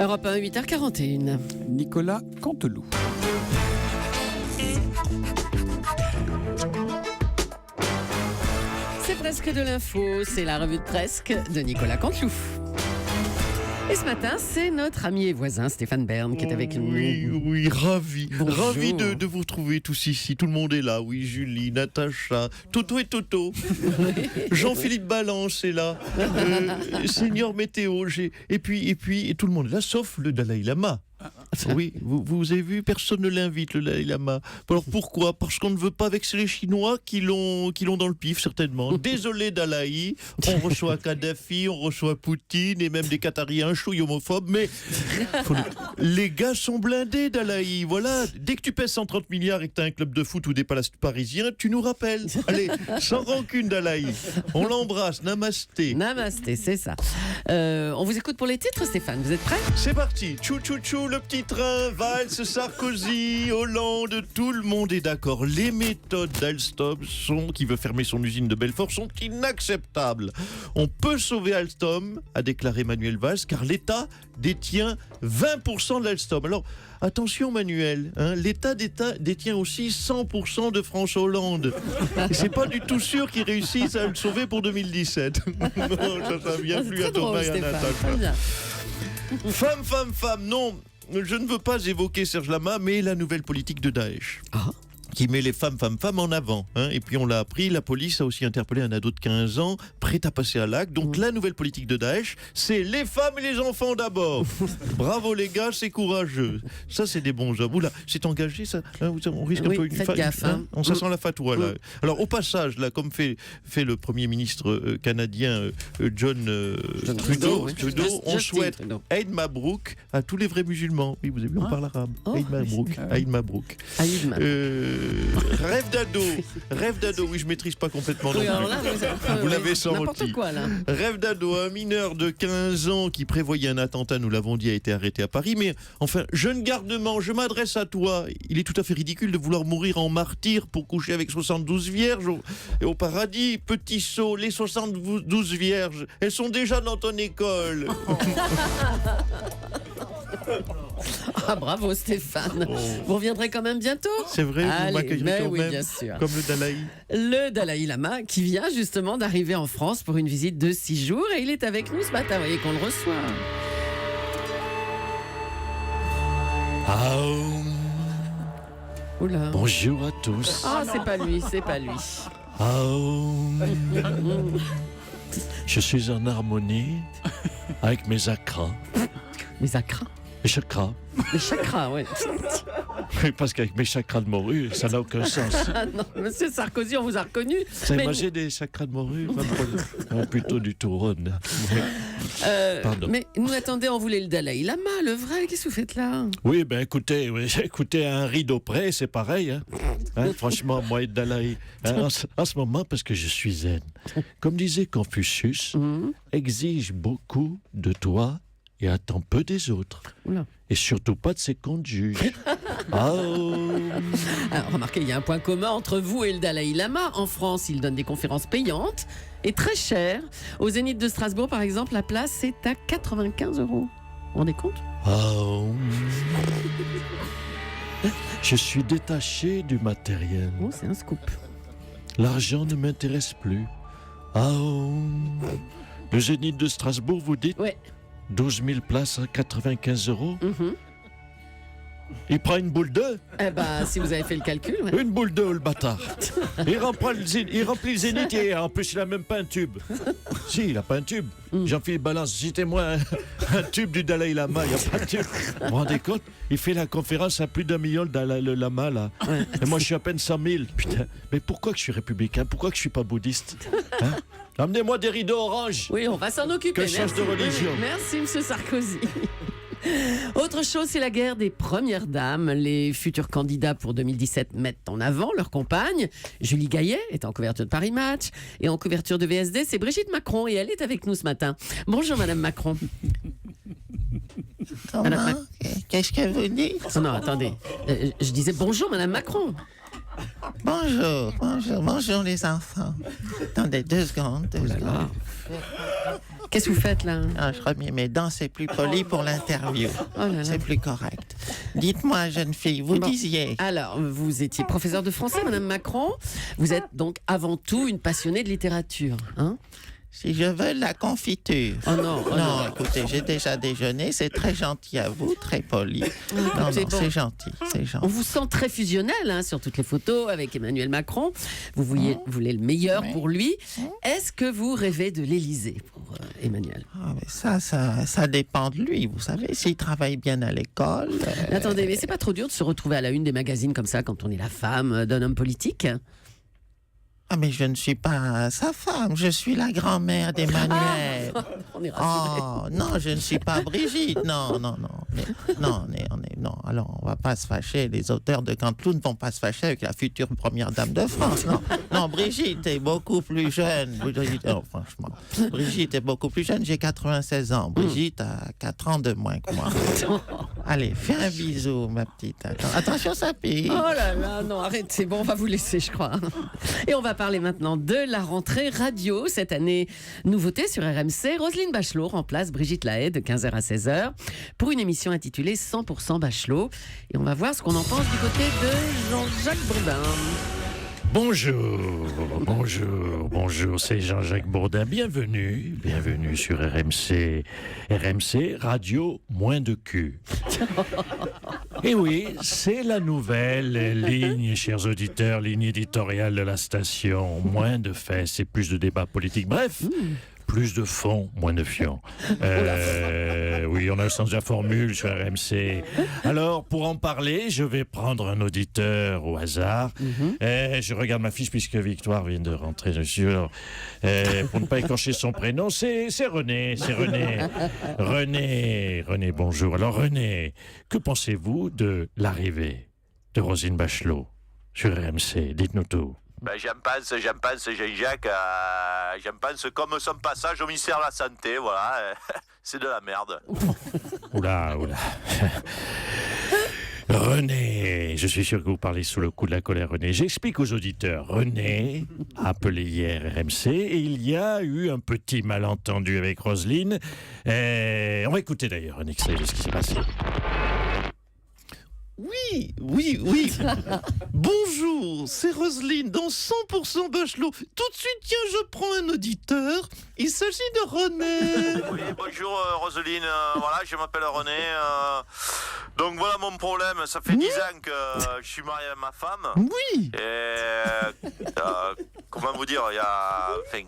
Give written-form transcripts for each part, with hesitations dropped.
Europe 1, 8h41. Nicolas Canteloup. C'est presque de l'info, c'est la revue de presque de Nicolas Canteloup. Et ce matin, c'est notre ami et voisin Stéphane Bern qui est avec nous. Oui, ravi. Bonjour. Ravi de vous retrouver tous ici. Tout le monde est là. Oui, Julie, Natacha, Toto et Toto. Jean-Philippe Balance est là. Seigneur Météo. Et puis tout le monde est là, sauf le Dalai Lama. Oui, vous avez vu, personne ne l'invite, le Dalai Lama. Alors pourquoi ? Parce qu'on ne veut pas vexer les Chinois qui l'ont dans le pif, certainement. Désolé, Dalai. On reçoit Kadhafi, on reçoit Poutine et même des Qataris un chouille homophobes, mais les gars sont blindés, Dalai. Voilà, dès que tu pèses 130 milliards et que tu as un club de foot ou des palaces parisiens, tu nous rappelles. Allez, sans rancune, Dalai. On l'embrasse, namasté. Namasté, c'est ça. On vous écoute pour les titres, Stéphane, vous êtes prêts ? C'est parti, tchou tchou tchou, le petit train, Valls, Sarkozy, Hollande, tout le monde est d'accord. Les méthodes d'Alstom, qui veut fermer son usine de Belfort, sont inacceptables. On peut sauver Alstom, a déclaré Manuel Valls, car l'État détient 20% de l'Alstom. Alors, attention Manuel, l'État détient aussi 100% de François Hollande. Et c'est pas du tout sûr qu'ils réussissent à le sauver pour 2017. Non, ça vient plus à Thomas et à Natal. Femme, non, je ne veux pas évoquer Serge Lama, mais la nouvelle politique de Daesh. Qui met les femmes en avant. Et puis on l'a appris, la police a aussi interpellé un ado de 15 ans, prêt à passer à l'acte. Donc la nouvelle politique de Daesh, c'est les femmes et les enfants d'abord. Bravo les gars, c'est courageux. Ça c'est des bons hommes. Oula, c'est engagé ça, on risque un peu une faites gaffe. On sent la fatwa là. Alors au passage, là, comme fait le Premier ministre canadien John Trudeau, on souhaite Eid Mabrouk à tous les vrais musulmans. Oui, vous avez vu, on parle arabe. Eid Mabrouk. Eid Mabrouk. Rêve d'ado, oui, je maîtrise pas complètement. Oui, non alors plus. là, Vous l'avez senti. N'importe quoi, là. Rêve d'ado, un mineur de 15 ans qui prévoyait un attentat, nous l'avons dit, a été arrêté à Paris. Mais enfin, jeune garnement, je m'adresse à toi. Il est tout à fait ridicule de vouloir mourir en martyr pour coucher avec 72 vierges au paradis. Petit sot, les 72 vierges, elles sont déjà dans ton école. Ah, bravo Stéphane. Vous reviendrez quand même bientôt ? C'est vrai, vous m'accueillerez quand même, bien sûr. comme le Dalai. Le Dalai Lama qui vient justement d'arriver en France pour une visite de 6 jours et il est avec nous ce matin, vous voyez qu'on le reçoit. Oula. Bonjour à tous. Ah, c'est pas lui. Je suis en harmonie avec mes chakras. Les acras. Les chakras. Les chakras, ouais. Oui, parce qu'avec mes chakras de morue, ça n'a aucun sens. Ah non, monsieur Sarkozy, on vous a reconnu. Vous avez mangé des chakras de morue plutôt du taurone. Pardon. Mais nous attendez, on voulait le Dalai Lama, le vrai. Qu'est-ce que vous faites là ? Oui, écoutez, à un rideau près, c'est pareil. Franchement, moi et le Dalai, en ce moment, parce que je suis zen. Comme disait Confucius, exige beaucoup de toi et attend peu des autres. Oula. Et surtout pas de ses conjuges. Alors, remarquez, il y a un point commun entre vous et le Dalai Lama. En France, il donne des conférences payantes et très chères. Au Zénith de Strasbourg, par exemple, la place est à 95 €. Vous vous rendez compte ? Je suis détaché du matériel. Oh, c'est un scoop. L'argent ne m'intéresse plus. Le Zénith de Strasbourg, vous dites ? Ouais. 12 000 places à 95 €. Il prend une boule d'œuf. Eh ben, si vous avez fait le calcul. Ouais. Une boule d'œuf, le bâtard. Il remplit le Zénith et en plus, il n'a même pas un tube. Si, il n'a pas un tube. Jean-Philippe Balance, citez-moi un tube du Dalai Lama, il n'y a pas de tube. Vous vous rendez compte ? Il fait la conférence à plus d'1 million, le Lama, là. Ouais. Et moi, je suis à peine 100 000. Putain, mais pourquoi que je suis républicain ? Pourquoi que je ne suis pas bouddhiste ? Amenez-moi des rideaux orange. Oui, on va s'en occuper. Que je change de religion. Merci, monsieur Sarkozy. Autre chose, c'est la guerre des premières dames. Les futurs candidats pour 2017 mettent en avant leur compagne. Julie Gaillet est en couverture de Paris Match. Et en couverture de VSD, c'est Brigitte Macron. Et elle est avec nous ce matin. Bonjour, Madame Macron. Comment ? Qu'est-ce que vous dites ? Oh non, attendez. Je disais bonjour, Madame Macron. Bonjour les enfants. Attendez 2 secondes. Qu'est-ce que vous faites là? Ah, je remets mes dents, c'est plus poli pour l'interview. Oh là là. C'est plus correct. Dites-moi, jeune fille, vous Bon. disiez... Alors, vous étiez professeur de français, Madame Macron. Vous êtes donc avant tout une passionnée de littérature, hein? Si je veux la confiture. Oh non, oh Non, écoutez, j'ai déjà déjeuné, c'est très gentil à vous, très poli. Non, c'est non, bon. c'est gentil, c'est On gentil. vous sent très fusionnel hein, sur toutes les photos avec Emmanuel Macron. Vous voulez le meilleur Oui. pour lui. Est-ce que vous rêvez de l'Élysée pour Emmanuel? Ah, mais ça dépend de lui, vous savez, s'il travaille bien à l'école... Attendez, mais c'est pas trop dur de se retrouver à la une des magazines comme ça quand on est la femme d'un homme politique? Ah, mais je ne suis pas sa femme, je suis la grand-mère d'Emmanuel. On est rassurés. Oh, non, je ne suis pas Brigitte. Non. Non, alors on va pas se fâcher. Les auteurs de Canteloup ne vont pas se fâcher avec la future première dame de France. Non, Brigitte est beaucoup plus jeune. Franchement, Brigitte est beaucoup plus jeune. J'ai 96 ans. Brigitte a 4 ans de moins que moi. Allez, fais un bisou, ma petite. Attention, ça pique. Oh là là, non, arrêtez. Bon, on va vous laisser, je crois. Et on va parler maintenant de la rentrée radio. Cette année, nouveauté sur RMC. Roselyne Bachelot remplace Brigitte Lahaie de 15h à 16h pour une émission intitulée 100% Bachelot. Et on va voir ce qu'on en pense du côté de Jean-Jacques Bourdin. Bonjour, c'est Jean-Jacques Bourdin. Bienvenue sur RMC. RMC, radio, moins de cul. Et oui, c'est la nouvelle ligne, chers auditeurs, ligne éditoriale de la station. Moins de fesses et plus de débats politiques. Bref, plus de fond, moins de fion. Oui, on a le sens de la formule sur RMC. Alors, pour en parler, je vais prendre un auditeur au hasard. Je regarde ma fiche puisque Victoire vient de rentrer dessus. Alors, pour ne pas écorcher son prénom, c'est René. René, bonjour. Alors, René, que pensez-vous de l'arrivée de Roselyne Bachelot sur RMC? Dites-nous tout. Ben, j'en pense, Jean-Jacques, j'en pense comme son passage au ministère de la Santé, voilà, c'est de la merde. Oula. René, je suis sûr que vous parlez sous le coup de la colère, René. J'explique aux auditeurs. René a appelé hier RMC et il y a eu un petit malentendu avec Roselyne. On va écouter d'ailleurs un extrait de ce qui s'est passé. Oui. Bonjour, c'est Roselyne dans 100% Bachelot. Tout de suite, tiens, je prends un auditeur. Il s'agit de René. Oui, bonjour Roselyne, voilà, je m'appelle René. Donc voilà mon problème, ça fait 10 ans que je suis marié avec ma femme. Oui. Et comment vous dire,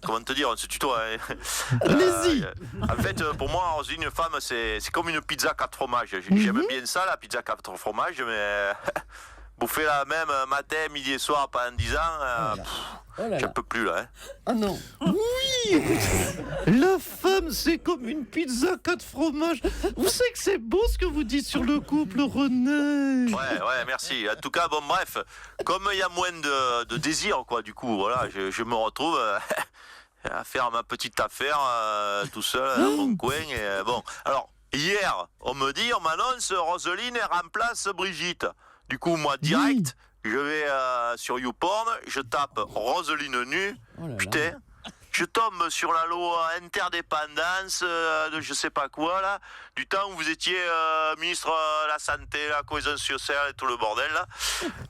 comment te dire, on se tutoie. Hein. Allez-y. En fait, pour moi, Roselyne, une femme, c'est comme une pizza 4 fromages. J'aime bien ça, la pizza 4 fromages, mais bouffer la même matin, midi et soir pendant 10 ans, j'en peux plus là. Hein. Oh non. La femme, c'est comme une pizza 4 fromages. Vous savez que c'est beau ce que vous dites sur le couple, René. Ouais, merci. En tout cas, bon, bref, comme il y a moins de désir, quoi, du coup, voilà, je me retrouve à faire ma petite affaire tout seul dans mon coin. Et, bon, alors, hier, on m'annonce, Roselyne remplace Brigitte. Du coup, moi, direct, je vais sur YouPorn, je tape Roselyne nue, putain. Je tombe sur la loi interdépendance de je sais pas quoi, là, du temps où vous étiez ministre de la Santé, la cohésion sociale et tout le bordel, là.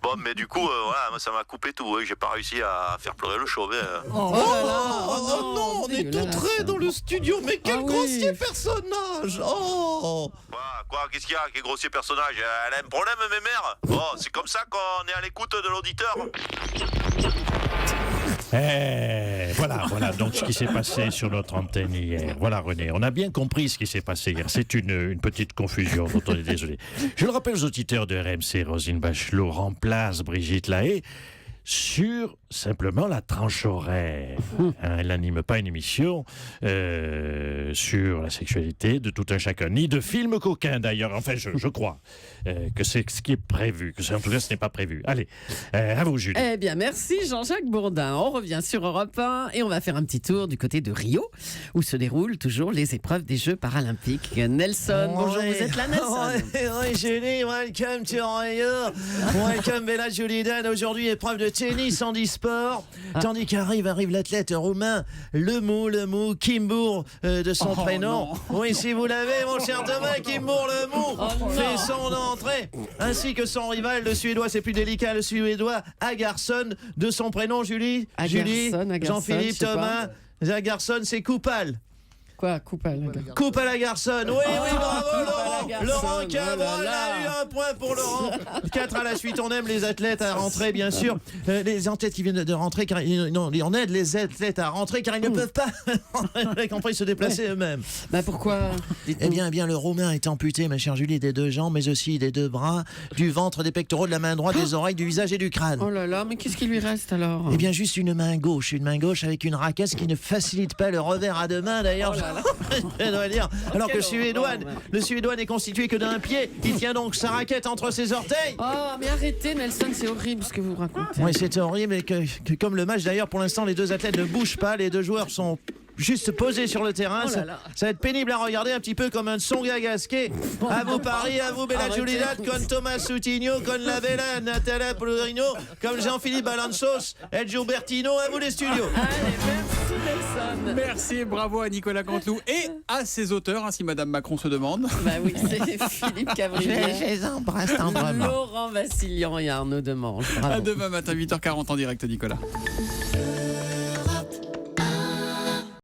Bon, mais du coup, voilà, moi, ça m'a coupé tout. J'ai pas réussi à faire pleurer le chauvet. Oh non, on est entré dans le studio, mais quel grossier personnage. Oh. Quoi, qu'est-ce qu'il y a? Quel grossier personnage? Elle a un problème, mes mères? Oh, c'est comme ça qu'on est à l'écoute de l'auditeur. Voilà donc ce qui s'est passé sur notre antenne hier. Voilà René, on a bien compris ce qui s'est passé hier. C'est une petite confusion dont on est désolé. Je le rappelle aux auditeurs de RMC, Roselyne Bachelot remplace Brigitte Lahaie sur simplement la tranche horaire. Elle n'anime pas une émission sur la sexualité de tout un chacun, ni de film coquin d'ailleurs. Enfin, je crois que c'est ce qui est prévu, en tout cas ce n'est pas prévu. Allez, à vous Julie. Eh bien, merci Jean-Jacques Bourdin. On revient sur Europe 1 et on va faire un petit tour du côté de Rio, où se déroulent toujours les épreuves des Jeux paralympiques. Nelson, bonjour, vous êtes là, Nelson? Oui, Julie, welcome to Rio. Welcome, Bella Julidan. Aujourd'hui, épreuve de tennis en e-sport, tandis qu'arrive l'athlète roumain, le mou, Kimbour de son prénom. non. Oui, si vous l'avez, mon cher Thomas, Kimbour le mou non. fait son entrée, ainsi que son rival, le Suédois, c'est plus délicat, le Suédois Agarsson de son prénom, Julie, Agarsson, Jean-Philippe, je sais Thomas. Agarsson, c'est Koupal. Quoi, coupe à la gare. Coupe à la garçonne. Oui, bravo Laurent. garçonne, Laurent oh Cabrol là là. a eu un point pour Laurent. 4 à la suite. On aime les athlètes à rentrer, bien sûr. Les athlètes qui viennent de rentrer, car on aide les athlètes à rentrer car ils ne peuvent pas, compris, se déplacer eux-mêmes. Bah pourquoi? Eh bien, le Roumain est amputé, ma chère Julie, des 2 jambes, mais aussi des 2 bras, du ventre, des pectoraux, de la main droite, des oreilles, du visage et du crâne. Oh là là, mais qu'est-ce qui lui reste alors? Eh bien, juste une main gauche avec une raquette, ce qui ne facilite pas le revers à 2 mains, d'ailleurs. Je dois dire. Alors que le Suédois n'est constitué que d'un pied. Il tient donc sa raquette entre ses orteils. Oh, mais arrêtez, Nelson, c'est horrible ce que vous racontez. Oui, c'est horrible. Et que comme le match, d'ailleurs, pour l'instant, les 2 athlètes ne bougent pas. Les 2 joueurs sont juste posés sur le terrain. Oh là là. Ça va être pénible à regarder, un petit peu comme un Tsonga gasqué. À vous Paris, à vous Bella Arrêtez. Juliette, con Thomas Soutinho, con la Bella Natalia Polorino, comme Jean-Philippe Balanços, El Gilbertino, à vous les studios. Allez, merci Nelson. Merci, bravo à Nicolas Canteloup et à ses auteurs, si Madame Macron se demande. Bah oui, c'est Philippe Cavrivière, Je les embrasse tendrement. Laurent Vassilian et Arnaud Demange. À Bravo. demain matin, 8h40 en direct, Nicolas.